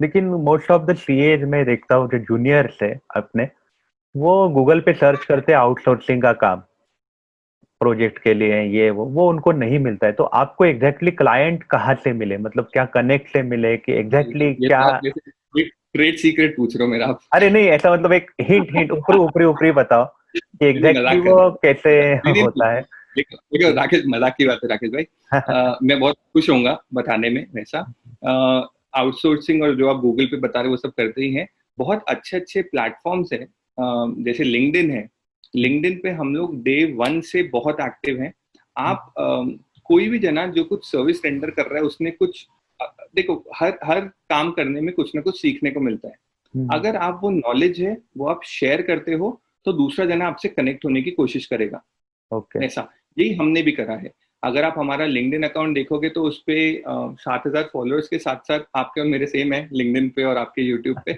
लेकिन most of the CA मैं देखता हूँ जो जूनियर्स है अपने, वो गूगल पे सर्च करते हैं आउटसोर्सिंग का काम प्रोजेक्ट के लिए, ये वो उनको नहीं मिलता है। तो आपको एग्जैक्टली क्लाइंट कहाँ से मिले, मतलब क्या कनेक्ट से मिले कि एग्जैक्टली ये क्या? तो आप जैसे ट्रेड सीक्रेट पूछ रहे हो मेरा आप। अरे नहीं, ऐसा मतलब एक हिंट हिंट ऊपरी ऊपरी ऊपरी बताओ कि नहीं, एग्जैक्टली मजाक कर वो रहा हूँ। कैसे नहीं नहीं होता है। देखो देखो राकेश, मजाक की बात है राकेश भाई। मैं बहुत खुश होऊंगा बताने में वैसा। आउटसोर्सिंग और जो आप गूगल पे बता रहे हो वो सब करते ही हैं। बहुत अच्छे अच्छे प्लेटफॉर्म्स हैं, जैसे लिंक्डइन है। लिंक्डइन पे हम लोग डे वन से बहुत एक्टिव हैं। आप कोई भी जना जो कुछ सर्विस रेंडर कर रहा है उसने कुछ देखो, हर हर काम करने में कुछ ना कुछ सीखने को मिलता है। अगर आप वो नॉलेज है वो आप शेयर करते हो तो दूसरा जना आपसे कनेक्ट होने की कोशिश करेगा। ओके। ऐसा यही हमने भी करा है। अगर आप हमारा लिंक्डइन अकाउंट देखोगे तो उस पे 7,000 फॉलोअर्स के साथ साथ आपके और मेरे सेम है लिंक्डइन पे और आपके यूट्यूब पे।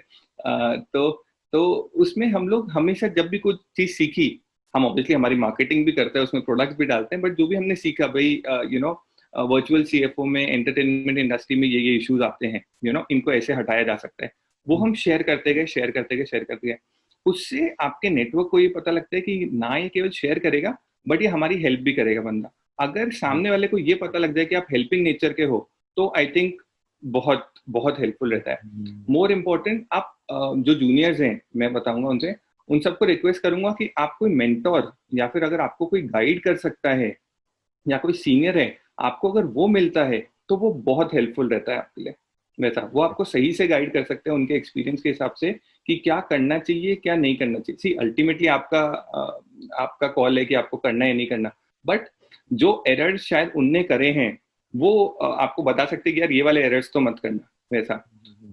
तो उसमें हम लोग हमेशा जब भी कुछ चीज सीखी, हम ऑब्वियसली हमारी मार्केटिंग भी करते हैं उसमें, प्रोडक्ट्स भी डालते हैं, बट जो भी हमने सीखा भाई, वर्चुअल सीएफओ में एंटरटेनमेंट इंडस्ट्री में ये इश्यूज आते हैं, इनको ऐसे हटाया जा सकता है। वो हम शेयर करते गए शेयर करते गए शेयर करते गए। उससे आपके नेटवर्क को ये पता लगता है कि ना ये केवल शेयर करेगा बट ये हमारी हेल्प भी करेगा बंदा। अगर सामने वाले को ये पता लग जाए कि आप हेल्पिंग नेचर के हो तो आई थिंक बहुत बहुत हेल्पफुल रहता है। मोर इम्पोर्टेंट, आप जो जूनियर्स हैं मैं बताऊंगा उनसे, उन सबको रिक्वेस्ट करूंगा कि आप कोई मेंटोर या फिर अगर आपको कोई गाइड कर सकता है या कोई सीनियर है, आपको अगर वो मिलता है तो वो बहुत हेल्पफुल रहता है आपके लिए। वैसा वो आपको सही से गाइड कर सकते हैं उनके एक्सपीरियंस के हिसाब से कि क्या करना चाहिए क्या नहीं करना चाहिए। सी अल्टीमेटली आपका कॉल है कि आपको करना है या नहीं करना। बट जो एरर्स शायद उनने करे हैं वो आपको बता सकते हैं कि यार ये वाले एरर्स तो मत करना। वैसा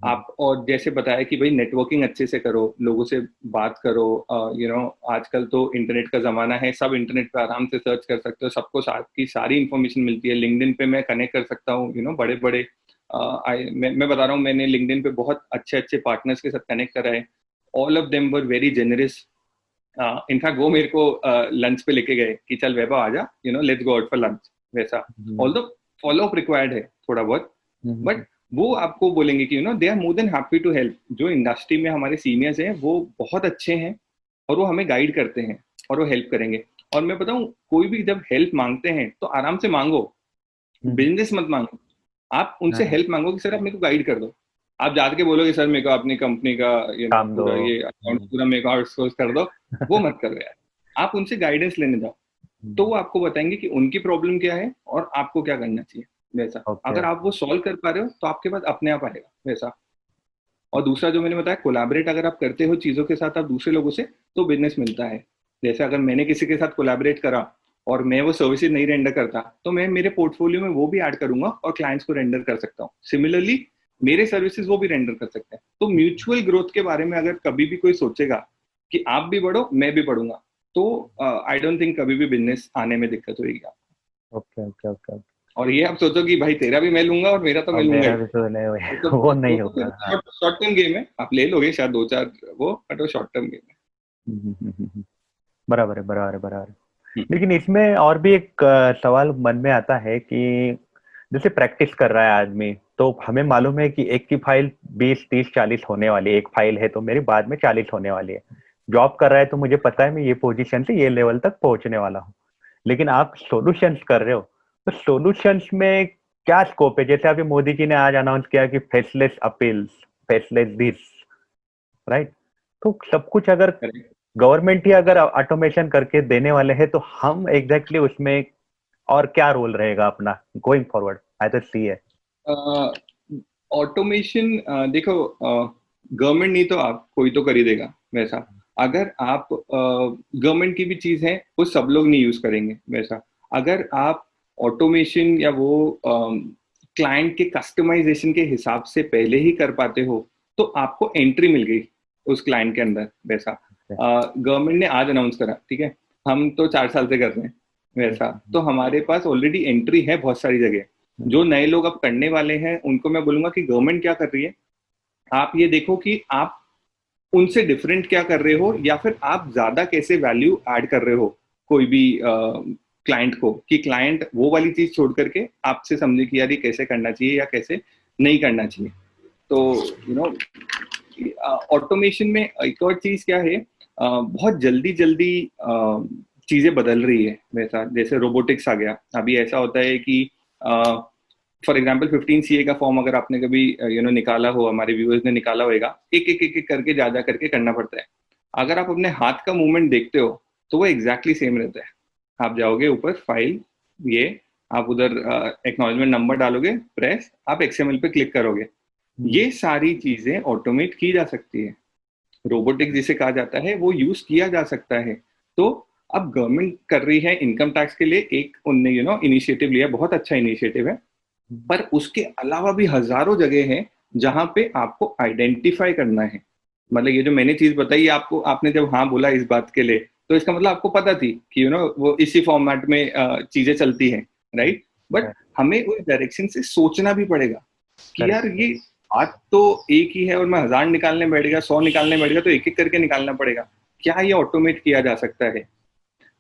आप, और जैसे बताया कि भाई नेटवर्किंग अच्छे से करो, लोगों से बात करो। आजकल तो इंटरनेट का जमाना है, सब इंटरनेट पे आराम से सर्च कर सकते हो, सबको साथ की सारी इन्फॉर्मेशन मिलती है। लिंक्डइन पे मैं कनेक्ट कर सकता हूँ बड़े बड़े, मैं बता रहा हूँ, मैंने लिंक्डइन पे बहुत अच्छे अच्छे पार्टनर्स के साथ कनेक्ट करा है। All of them were very generous. In fact वो मेरे को लंच पे लेके गए कि चल वैभव आजा, let's go out for lunch. वैसा all the follow up required है थोड़ा बहुत, बट वो आपको बोलेंगे कि they are more than happy to help. जो इंडस्ट्री में हमारे सीनियर्स हैं वो बहुत अच्छे हैं और वो हमें गाइड करते हैं और वो हेल्प करेंगे। और मैं बताऊं, कोई भी जब हेल्प मांगते हैं तो आराम से मांगो, बिजनेस मत मांगो। आप उनसे हेल्प मांगो कि सर आप मेरे को गाइड कर दो। आप जाके बोलोगे सर मेरे को अपनी कंपनी का काम दो। पूरा ये अकाउंट पूरा मेरे को आउटसोर्स कर दो, वो मत करो यार। आप उनसे गाइडेंस लेने जाओ, तो वो आपको बताएंगे कि उनकी प्रॉब्लम क्या है और आपको क्या करना चाहिए। वैसा ओके। अगर आप वो सॉल्व कर पा रहे हो तो आपके पास अपने आप आएगा वैसा। और दूसरा जो मैंने बताया, कोलैबोरेट अगर आप करते हो चीजों के साथ, आप दूसरे लोगों से, तो बिजनेस मिलता है। जैसे अगर मैंने किसी के साथ कोलैबोरेट करा और मैं वो सर्विसेज नहीं रेंडर करता तो मैं मेरे पोर्टफोलियो में वो भी ऐड करूंगा और क्लाइंट्स को रेंडर कर सकता हूँ। सिमिलरली मेरे सर्विसेज वो भी रेंडर कर सकते हैं। तो म्यूचुअल ग्रोथ के बारे में अगर कभी भी कोई सोचेगा कि आप भी बढ़ो मैं भी बढ़ूंगा, तो आई डोंट थिंक कभी भी बिजनेस आने में दिक्कत होगी आपको। ओके। ओके। ओके। और ये आप सोचो कि भाई तेरा भी मैं लूंगा और मेरा तो और मैं लूंगा ही, मेरा भी तो नहीं वो तो वो वो नहीं तो होगा, फिर हाँ। शॉर्ट टर्म गेम है। आप ले लोगे शायद दो चार वो, बट वो शॉर्ट टर्म गेम बराबर है, बराबर है, बराबर है। है। लेकिन इसमें और भी एक सवाल मन में आता है कि जैसे प्रैक्टिस कर रहा है आदमी, तो हमें मालूम है कि एक की फाइल 20 30 40 होने वाली है, एक फाइल है तो मेरी बाद में 40 होने वाली है। जॉब कर रहा है तो मुझे पता है मैं ये पोजीशन से ये लेवल तक पहुंचने वाला हूँ। लेकिन आप सॉल्यूशंस कर रहे हो, तो सॉल्यूशंस में क्या स्कोप है? जैसे अभी मोदी जी ने आज अनाउंस किया कि faceless appeals, faceless this, right? तो सब कुछ अगर करेक्ट। गवर्नमेंट ही अगर ऑटोमेशन करके देने वाले हैं, तो हम एग्जैक्टली उसमें और क्या रोल रहेगा अपना going forward as a CA? Automation देखो, गवर्नमेंट नहीं तो आप कोई तो कर ही देगा वैसा। अगर आप गवर्नमेंट की भी चीज है वो सब लोग नहीं यूज करेंगे वैसा। अगर आप ऑटोमेशन या वो क्लाइंट के कस्टमाइजेशन के हिसाब से पहले ही कर पाते हो तो आपको एंट्री मिल गई उस क्लाइंट के अंदर वैसा। गवर्नमेंट ने आज अनाउंस करा, ठीक है, हम तो 4 साल से कर रहे हैं वैसा, तो हमारे पास ऑलरेडी एंट्री है बहुत सारी जगह। जो नए लोग अब करने वाले हैं उनको मैं बोलूंगा कि गवर्नमेंट क्या कर रही है, आप ये देखो कि आप उनसे डिफरेंट क्या कर रहे हो या फिर आप ज्यादा कैसे वैल्यू ऐड कर रहे हो कोई भी क्लाइंट को, कि क्लाइंट वो वाली चीज छोड़ करके आपसे समझे कि यार ये कैसे करना चाहिए या कैसे नहीं करना चाहिए। तो यू नो ऑटोमेशन में एक और चीज क्या है, बहुत जल्दी जल्दी चीजें बदल रही है। वैसा जैसे रोबोटिक्स आ गया, अभी ऐसा होता है कि फॉर एग्जाम्पल 15 CA का फॉर्म अगर आपने कभी निकाला हो, हमारे व्यूअर्स ने निकाला होगा, एक एक एक एक करके जा करके करना पड़ता है। अगर आप अपने हाथ का मूवमेंट देखते हो तो वो एग्जैक्टली सेम रहता है। आप जाओगे ऊपर फाइल, ये आप उधर एक्नॉलेजमेंट नंबर डालोगे, प्रेस, आप XML पे क्लिक करोगे। ये सारी चीजें ऑटोमेट की जा सकती है। रोबोटिक्स जिसे कहा जाता है वो यूज किया जा सकता है। तो अब गवर्नमेंट कर रही है इनकम टैक्स के लिए, एक उनने इनिशिएटिव लिया, बहुत अच्छा इनिशिएटिव है। पर उसके अलावा भी हजारों जगह हैं जहां पे आपको आइडेंटिफाई करना है। मतलब ये जो मैंने चीज बताई आपको, आपने जब हाँ बोला इस बात के लिए, तो इसका मतलब आपको पता थी कि वो इसी फॉर्मेट में चीजें चलती हैं, राइट। बट हमें उस डायरेक्शन से सोचना भी पड़ेगा कि यार ये बात तो एक ही है और मैं 1000 निकालने बैठ गया, 100 निकालने बैठ गया, तो एक एक करके निकालना पड़ेगा। क्या ये ऑटोमेट किया जा सकता है?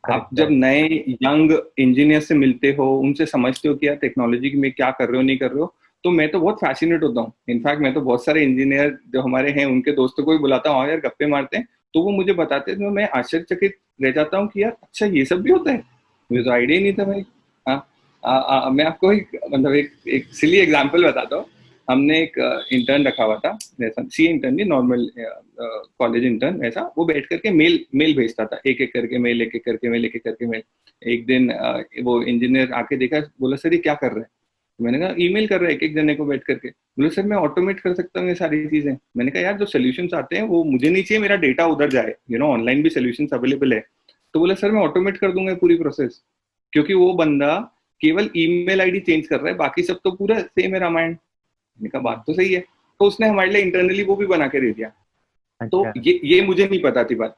आप जब नए यंग इंजीनियर से मिलते हो, उनसे समझते हो कि यार टेक्नोलॉजी में क्या कर रहे हो नहीं कर रहे हो, तो मैं तो बहुत फैसिनेट होता हूँ। इनफैक्ट मैं तो बहुत सारे इंजीनियर जो हमारे हैं उनके दोस्तों को भी बुलाता हूँ, यार गप्पे मारते हैं, तो वो मुझे बताते हैं, तो मैं आश्चर्यचकित रह जाता हूँ कि यार अच्छा ये सब भी होता है, मुझे तो आइडिया ही नहीं था भाई। हाँ, मैं आपको मतलब एक सिली एग्जाम्पल बताता हूँ। हमने एक इंटर्न रखा हुआ था, जैसा सी इंटर्न नहीं, नॉर्मल कॉलेज इंटर्न, ऐसा वो बैठ करके मेल भेजता था, एक एक करके मेल, एक एक करके मेल, एक एक करके मेल। एक दिन वो इंजीनियर आके देखा, बोला सर ये क्या कर रहे हैं? मैंने कहा ईमेल कर रहा है एक एक जने को बैठ करके। बोले सर मैं ऑटोमेट कर सकता हूँ ये सारी चीजें। मैंने कहा यार जो सोल्यूशंस आते हैं वो मुझे नहीं चाहिए, मेरा डेटा उधर जाए, ऑनलाइन भी सोल्यूशंस अवेलेबल है। तो बोले सर मैं ऑटोमेट कर दूंगा पूरी प्रोसेस, क्योंकि वो बंदा केवल ईमेल आईडी चेंज कर रहा है, बाकी सब तो पूरा सेम है रामायण। मैंने कहा बात तो सही है। तो उसने हमारे लिए इंटरनली वो भी बना के दे दिया। तो ये मुझे नहीं पता थी बात,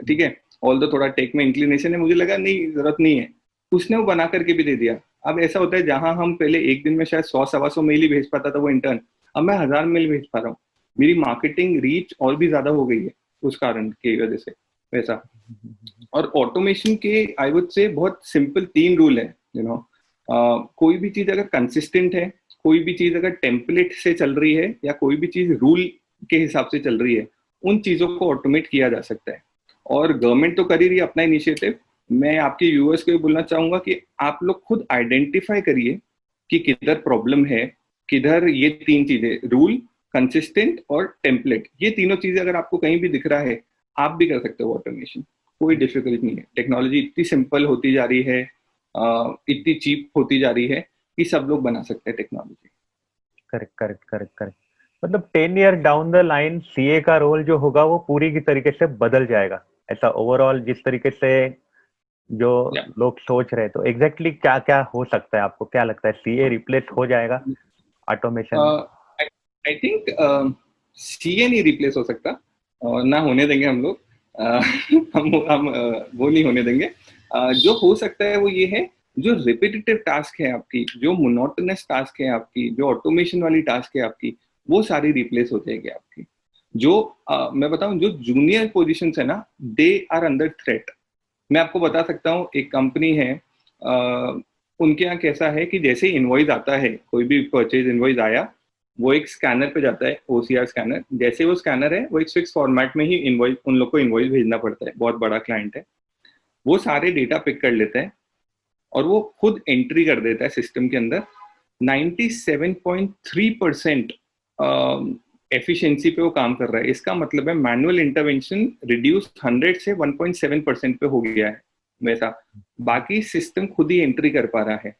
ठीक है, ऑल दो थोड़ा टेक में इंक्लिनेशन है, मुझे लगा नहीं जरूरत नहीं है, उसने वो बना करके भी दे दिया। अब ऐसा होता है जहां हम पहले एक दिन में शायद 100-125 मेल ही भेज पाता था वो इंटर्न, अब मैं 1000 मेल भेज पा रहा हूँ। मेरी मार्केटिंग रीच और भी ज्यादा हो गई है उस कारण की वजह से, वैसा। और ऑटोमेशन के आई वुड से बहुत सिंपल 3 रूल है। कोई भी चीज अगर कंसिस्टेंट है, कोई भी चीज अगर टेम्पलेट से चल रही है, या कोई भी चीज रूल के हिसाब से चल रही है, उन चीजों को ऑटोमेट किया जा सकता है। और गवर्नमेंट तो कर ही रही है अपना इनिशिएटिव। मैं आपके व्यूअर्स को भी बोलना चाहूंगा कि आप लोग खुद आइडेंटिफाई करिए कि किधर प्रॉब्लम है, किधर ये 3 चीजें, रूल, कंसिस्टेंट और टेम्पलेट, ये तीनों चीजें अगर आपको कहीं भी दिख रहा है, आप भी कर सकते हो ऑटोमेशन। कोई डिफिकल्ट नहीं है। टेक्नोलॉजी इतनी सिंपल होती जा रही है, इतनी चीप होती जा रही है कि सब लोग बना सकते हैं technology. Correct correct correct correct. मतलब 10 year down the line CA का रोल जो होगा वो पूरी की तरीके से बदल जाएगा, ऐसा ओवरऑल जिस तरीके से जो लोग सोच रहे हैं। तो एग्जैक्टली क्या क्या हो सकता है, आपको क्या लगता है, सीए रिप्लेस हो जाएगा ऑटोमेशन? आई थिंक सीए नहीं रिप्लेस हो सकता, ना होने देंगे हम लोग। हम वो नहीं होने देंगे। जो हो सकता है वो ये है, जो रिपीटेटिव टास्क है आपकी, जो मोनोटोनस टास्क है आपकी, जो ऑटोमेशन वाली टास्क है आपकी, वो सारी रिप्लेस हो जाएगी आपकी। जो मैं बताऊं, जो जूनियर पोजीशंस है ना, दे आर अंडर थ्रेट। मैं आपको बता सकता हूँ, एक कंपनी है, उनके यहाँ कैसा है कि जैसे ही इनवॉइस आता है, कोई भी परचेज इनवॉइस आया, वो एक स्कैनर पे जाता है, OCR स्कैनर। जैसे वो स्कैनर है, वो एक फिक्स फॉर्मेट में ही इनवॉइस, उन लोग को इनवॉइस भेजना पड़ता है, बहुत बड़ा क्लाइंट है। वो सारे डेटा पिक कर लेते हैं और वो खुद एंट्री कर देता है सिस्टम के अंदर। 97.3% एफिशिएंसी पे वो काम कर रहा है। इसका मतलब है मैनुअल इंटरवेंशन रिड्यूस 100 से 1.7% पे हो गया है वैसा। बाकी सिस्टम खुद ही एंट्री कर पा रहा है।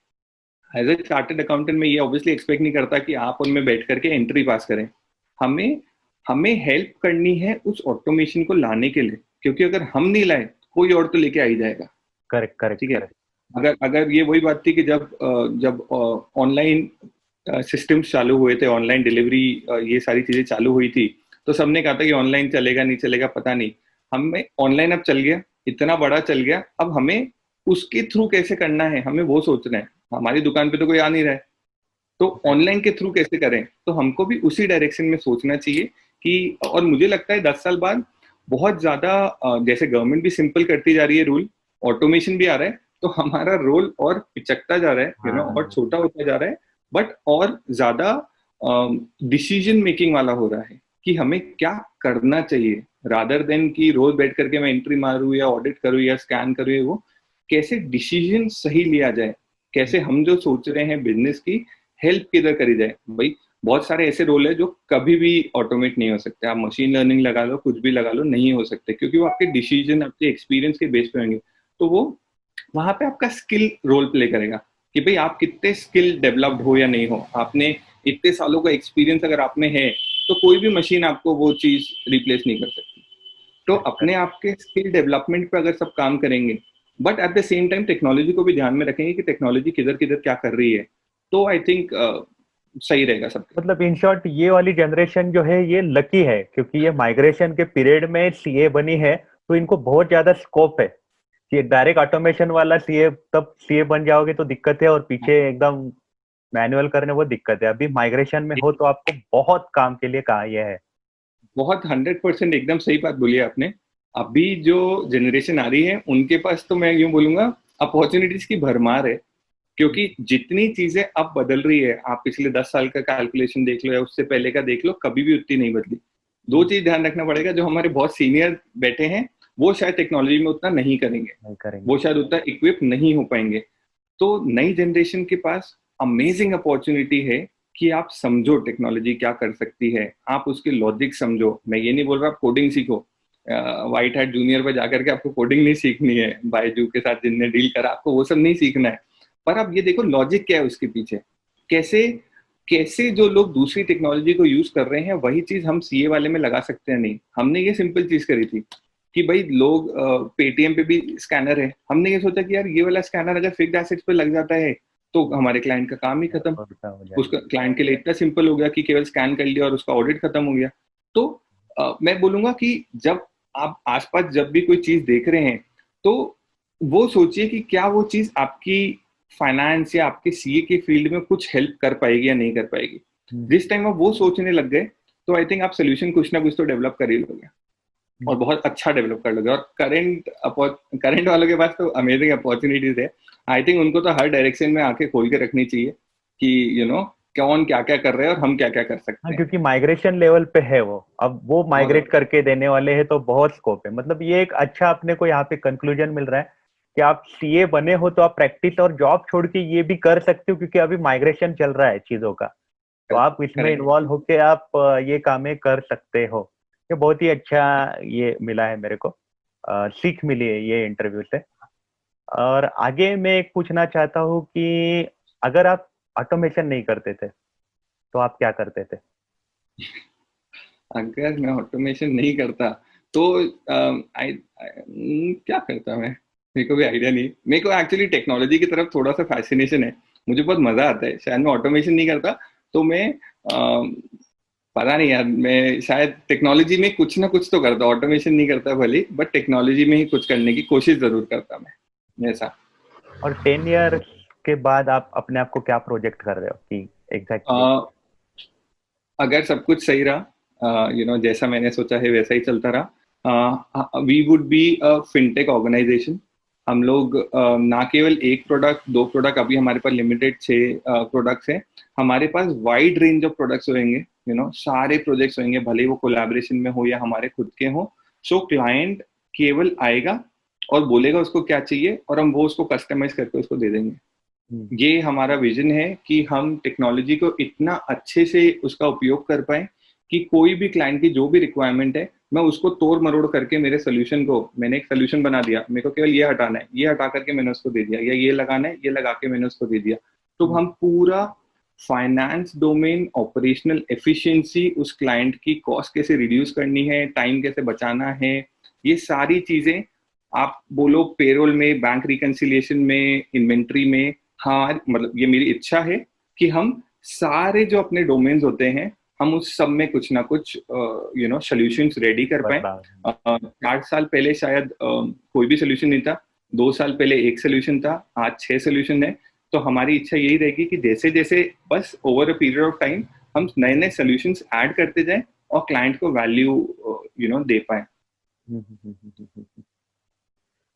एज ए चार्टर्ड अकाउंटेंट में ये ऑब्वियसली एक्सपेक्ट नहीं करता कि आप उनमें बैठ करके एंट्री पास करें। हमें हेल्प करनी है उस ऑटोमेशन को लाने के लिए, क्योंकि अगर हम नहीं लाए, कोई और तो लेके आ ही जाएगा। करेक्ट करेक्ट, ठीक है। अगर ये वही बात थी कि जब ऑनलाइन सिस्टम्स चालू हुए थे, ऑनलाइन डिलीवरी, ये सारी चीजें चालू हुई थी, तो सबने कहा था कि ऑनलाइन चलेगा नहीं चलेगा पता नहीं। हमें ऑनलाइन अब चल गया, इतना बड़ा चल गया, अब हमें उसके थ्रू कैसे करना है, हमें वो सोचना है। हमारी दुकान पे तो कोई आ नहीं रहा है, तो ऑनलाइन के थ्रू कैसे करें? तो हमको भी उसी डायरेक्शन में सोचना चाहिए कि, और मुझे लगता है 10 साल बाद बहुत ज्यादा, जैसे गवर्नमेंट भी सिंपल करती जा रही है रूल, ऑटोमेशन भी आ रहा है, तो हमारा रोल और पिचकता जा रहा है, और छोटा होता जा रहा है, बट और ज्यादा डिसीजन मेकिंग वाला हो रहा है कि हमें क्या करना चाहिए, रादर देन कि रोज बैठ करके मैं एंट्री मारूं या ऑडिट करूं या स्कैन करूं, वो कैसे डिसीजन सही लिया जाए, कैसे हम जो सोच रहे हैं बिजनेस की हेल्प किधर करी जाए। भाई बहुत सारे ऐसे रोल है जो कभी भी ऑटोमेट नहीं हो सकते, आप मशीन लर्निंग लगा लो, कुछ भी लगा लो, नहीं हो सकते, क्योंकि वो आपके डिसीजन आपके एक्सपीरियंस के बेस पे होंगे। तो वो वहां पे आपका स्किल रोल प्ले करेगा कि भाई आप कितने स्किल डेवलप्ड हो या नहीं हो, आपने इतने सालों का एक्सपीरियंस अगर आप में है तो कोई भी मशीन आपको वो चीज रिप्लेस नहीं कर सकती। तो अपने आप के स्किल डेवलपमेंट पे अगर सब काम करेंगे, but at the same time technology को भी ध्यान में रखेंगे कि टेक्नोलॉजी किधर किधर क्या कर रही है, तो आई थिंक सही रहेगा सबके। मतलब इन शॉर्ट ये वाली जनरेशन जो है ये लकी है, क्योंकि ये माइग्रेशन के पीरियड में सीए बनी है, तो इनको बहुत ज्यादा स्कोप है कि डायरेक्ट ऑटोमेशन वाला सीए, तब सीए बन जाओगे तो दिक्कत है, और पीछे एकदम मैनुअल करने वो दिक्कत है। अभी माइग्रेशन में हो तो आपको बहुत काम के लिए कहा यह है। बहुत 100% एकदम सही बात बोली है आपने। अभी जो जनरेशन आ रही है उनके पास तो मैं यूं बोलूंगा अपॉर्चुनिटीज की भरमार है, क्योंकि जितनी चीजें अब बदल रही है, आप पिछले 10 साल का कैलकुलेशन देख लो या उससे पहले का देख लो, कभी भी उतनी नहीं बदली। दो चीज ध्यान रखना पड़ेगा, जो हमारे बहुत सीनियर बैठे हैं वो शायद टेक्नोलॉजी में उतना नहीं करेंगे, नहीं करेंगे। वो शायद उतना इक्विप नहीं हो पाएंगे। तो नई जनरेशन के पास अमेजिंग अपॉर्चुनिटी है कि आप समझो टेक्नोलॉजी क्या कर सकती है, आप उसके लॉजिक समझो। मैं ये नहीं बोल रहा आप कोडिंग सीखो, व्हाइट हैट जूनियर पे जाकर के आपको कोडिंग नहीं सीखनी है, बायजू के साथ जिनने डील करा आपको वो सब नहीं सीखना है। पर आप ये देखो लॉजिक क्या है उसके पीछे, कैसे कैसे जो लोग दूसरी टेक्नोलॉजी को यूज कर रहे हैं वही चीज हम सीए वाले में लगा सकते हैं। नहीं, हमने ये सिंपल चीज करी थी कि भाई लोग पेटीएम पे भी स्कैनर है, हमने ये सोचा कि यार ये वाला स्कैनर अगर फिक्स्ड एसेट्स पे लग जाता है तो हमारे क्लाइंट का काम ही खत्म। हो उसका जाएगा। क्लाइंट के लिए इतना सिंपल हो गया कि केवल स्कैन कर लिया और उसका ऑडिट खत्म हो गया। तो मैं बोलूंगा कि जब आप आसपास जब भी कोई चीज देख रहे हैं तो वो सोचिए कि क्या वो चीज आपकी फाइनेंस या आपके सीए के फील्ड में कुछ हेल्प कर पाएगी या नहीं कर पाएगी। जिस टाइम आप वो सोचने लग गए तो आई थिंक आप सोल्यूशन कुछ ना कुछ तो डेवलप कर ही लोगे, और बहुत अच्छा डेवलप कर लोगे। और करंट वालों के पास तो अमेजिंग अपॉर्चुनिटीज है। आई थिंक उनको तो हर डायरेक्शन में आंखें खोल के रखनी चाहिए कि कौन क्या क्या कर रहे हैं और हम क्या क्या कर हाँ, सकते हैं। क्योंकि माइग्रेशन लेवल पे है वो, अब वो बहुत माइग्रेट ज्यादा। करके देने वाले हैं, तो बहुत स्कोप है। मतलब ये एक अच्छा अपने को यहाँ पे कंक्लूजन मिल रहा है कि आप सीए बने हो तो आप प्रैक्टिस और जॉब छोड़ के ये भी कर सकते हो, क्योंकि अभी माइग्रेशन चल रहा है चीजों का, तो आप इसमें करेक्ट। इन्वॉल्व होके आप ये कामें कर सकते हो। ये बहुत ही अच्छा ये मिला है मेरे को, सीख मिली है ये इंटरव्यू से। और आगे मैं एक पूछना चाहता हूँ कि अगर आप ऑटोमेशन नहीं करते थे तो आप क्या करते थे? अगर मैं ऑटोमेशन नहीं करता तो क्या करता मैं, मेरे को भी आइडिया नहीं। मेरे को एक्चुअली टेक्नोलॉजी की तरफ थोड़ा सा फैसिनेशन है, मुझे बहुत मजा आता है। शायद मैं ऑटोमेशन नहीं करता तो मैं पता नहीं यार, मैं शायद टेक्नोलॉजी में कुछ ना कुछ तो करता, ऑटोमेशन नहीं करता भले, बट टेक्नोलॉजी में ही कुछ करने की कोशिश जरूर करता मैं ऐसा। और 10 ईयर के बाद आप अपने आप को क्या प्रोजेक्ट कर रहे हो कि एग्जैक्टली? अगर सब कुछ सही रहा, जैसा मैंने सोचा है वैसा ही चलता रहा, we would be a fintech organisation. हम लोग ना केवल एक प्रोडक्ट दो प्रोडक्ट, अभी हमारे पास लिमिटेड 6 प्रोडक्ट्स हैं, हमारे पास वाइड रेंज ऑफ प्रोडक्ट्स होंगे। सारे प्रोजेक्ट्स होंगे, भले वो कोलैबोरेशन में हो या हमारे खुद के हो। सो क्लाइंट केवल आएगा और बोलेगा उसको क्या चाहिए, और हम वो उसको कस्टमाइज करके उसको दे देंगे। ये हमारा विजन है कि हम टेक्नोलॉजी को इतना अच्छे से उसका उपयोग कर पाए कि कोई भी क्लाइंट की जो भी रिक्वायरमेंट है, मैं उसको तोड़ मरोड़ करके मेरे सोल्यूशन को, मैंने एक सोल्यूशन बना दिया, मेरे को केवल ये हटाना है, ये हटा करके मैंने उसको दे दिया, या ये लगाना है, ये लगा के मैंने उसको दे दिया। तो हम पूरा फाइनेंस डोमेन, ऑपरेशनल एफिशिएंसी, उस क्लाइंट की कॉस्ट कैसे रिड्यूस करनी है, टाइम कैसे बचाना है, ये सारी चीजें, आप बोलो पेरोल में, बैंक रिकंसिलिएशन में, इन्वेंट्री में। हाँ मतलब ये मेरी इच्छा है कि हम सारे जो अपने डोमेन्स होते हैं, हम उस सब में कुछ ना कुछ सोल्यूशंस रेडी कर पाए। बदलाव। 8 साल पहले शायद कोई भी सोल्यूशन नहीं था, 2 साल पहले एक सोल्यूशन था, आज 6 सोल्यूशन है। तो हमारी इच्छा यही रहेगी कि जैसे जैसे बस over a period of time हम नए नए सोल्यूशंस ऐड करते जाएं और क्लाइंट को वैल्यू दे पाए।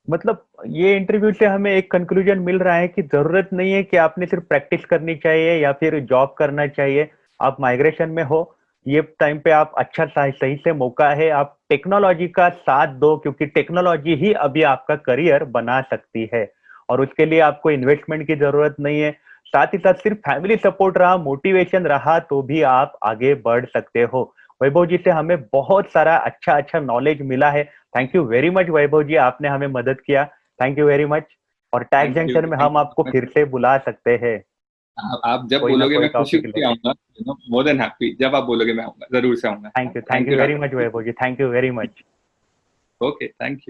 मतलब ये इंटरव्यू से हमें एक कंक्लूजन मिल रहा है कि जरूरत नहीं है कि आपने सिर्फ प्रैक्टिस करनी चाहिए या फिर जॉब करना चाहिए। आप माइग्रेशन में हो, ये टाइम पे आप अच्छा सही से मौका है, आप टेक्नोलॉजी का साथ दो, क्योंकि टेक्नोलॉजी ही अभी आपका करियर बना सकती है और उसके लिए आपको इन्वेस्टमेंट की जरूरत नहीं है। साथ ही साथ सिर्फ फैमिली सपोर्ट रहा, मोटिवेशन रहा, तो भी आप आगे बढ़ सकते हो। वैभव जी से हमें बहुत सारा अच्छा अच्छा नॉलेज मिला है। थैंक यू वेरी मच वैभव जी, आपने हमें मदद किया। Thank you very much. और टैग जंक्शन में थैंक हम आपको यू। फिर से बुला सकते हैं, आप जब कोई ना बोलोगे कोई मैं खुशी टॉपिक खुशी लेके। आऊंगा, मोर देन हैप्पी। जब आप बोलोगे मैं आऊंगा, जरूर से आऊंगा। Thank thank you you very Rakesh much ji. Vaibhav ji, thank you very much. Okay, thank you.